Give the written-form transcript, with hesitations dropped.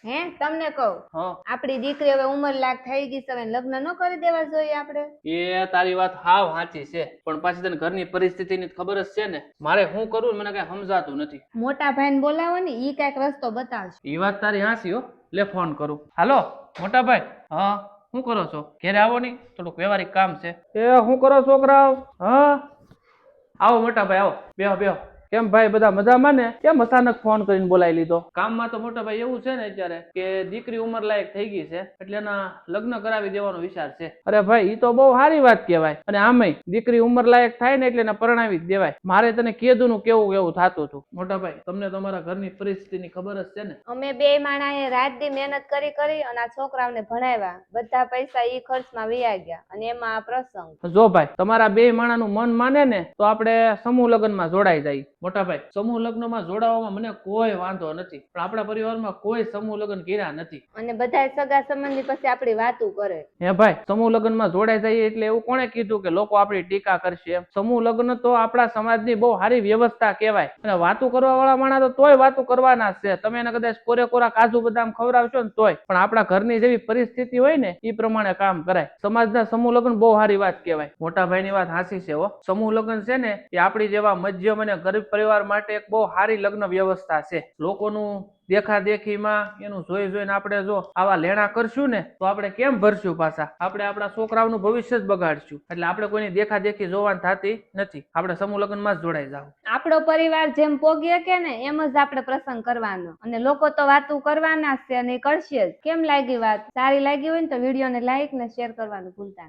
હે તમને કહું હા આપડી દીકરી હવે ઉંમર લાયક થઈ ગઈ છે, હવે લગ્ન ન કરી દેવા જોઈએ આપણે? એ તારી વાત હાવ સાચી છે, પણ પાછી તને ઘરની પરિસ્થિતિની ખબર જ છે ને. મારે શું કરવું મને કઈ સમજાતું નથી. મોટા ભાઈને બોલાવો ને, ઈ કઈક રસ્તો બતાવશે. એ વાત તારી હાચી હો. લે ફોન કરું. હાલો મોટા ભાઈ. હા શું કરો છો? ઘેરે આવો ની, થોડુંક વ્યવહારિક કામ છે. એ શું કરો છોકરાઓ? હા આવો મોટા ભાઈ આવો, બેહો બેહો. કેમ ભાઈ બધા મજામાં ને? કેમ અચાનક ફોન કરીને બોલાવી લીધો? કામમાં તો મોટા ભાઈ એવું છે ને અત્યારે કે દીકરી ઉંમર લાયક થઈ ગઈ છે, એટલે એના લગ્ન કરાવી દેવાનો વિચાર છે. અરે ભાઈ ઈ તો બહુ સારી વાત કહેવાય, અને આમેય દીકરી ઉંમર લાયક થાય ને એટલે એને પરણાવી જ દેવાય. મારે તને કીધું નું કેવું એવું થતું હતું. મોટા ભાઈ તમને તમારા ઘરની પરિસ્થિતિની ખબર જ છે ને. અમે બે માણાએ રાત દી મહેનત કરી કરી અને આ છોકરાઓને ભણાવ્યા, બધા પૈસા ઈ ખર્ચમાં વયા ગયા, અને એમાં આ પ્રસંગ. જો ભાઈ તમારા બે માણાનું મન માને ને તો આપણે સમૂહ લગ્નમાં જોડાઈ જાય. મોટા ભાઈ સમૂહ લગ્નમાં જોડાવામાં મને કોઈ વાંધો નથી, પણ આપણા પરિવારમાં કોઈ સમૂહ લગ્ન કર્યા નથી. અને બધા સગા સંબંધી પછી આપણી વાતું કરે. હે ભાઈ સમૂહ લગ્નમાં જોડાઈ જાય એટલે એવું કોણે કીધું કે લોકો આપણી ટીકા કરશે એમ? સમૂહ લગ્ન તો આપણા સમાજની બહુ સારી વ્યવસ્થા કહેવાય, અને વાતું કરવા વાળા માણસ તો તોય વાતું કરવાના છે. તમે એને કદાચ કોરે કોરા કાજુ બદામ ખવડાવશો ને તોય, પણ આપણા ઘરની જેવી પરિસ્થિતિ હોય ને એ પ્રમાણે કામ કરાય. સમાજના સમૂહ લગ્ન બહુ સારી વાત કહેવાય. મોટા ભાઈની વાત સાચી છે હો. સમૂહ લગ્ન છે ને એ આપણી જેવા મધ્યમ અને ગરીબ પરિવાર માટે એક બહુ સારી લગ્ન વ્યવસ્થા છે. લોકોનું દેખાદેખીમાં એનું જોઈ જોઈને આપણે જો આવા લેણા કરશું ને તો આપણે કેમ ભરશું પાછા? આપણે આપણા છોકરાઓનું ભવિષ્ય જ બગાડશું. એટલે આપણે કોઈની દેખાદેખી જોવાની થતી નથી. આપણે સમૂહ લગ્નમાં જ જોડાઈ જાવ. આપણો પરિવાર જેમ પોગીએ કે ને એમ જ આપણે પ્રસંગ કરવાનો, અને લોકો તો વાતું કરવાના જ છે અને કરશે જ. કેમ લાગી વાત? સારી લાગી હોય ને તો વિડીયોને લાઈક ને શેર કરવાનું ભૂલતા નહીં.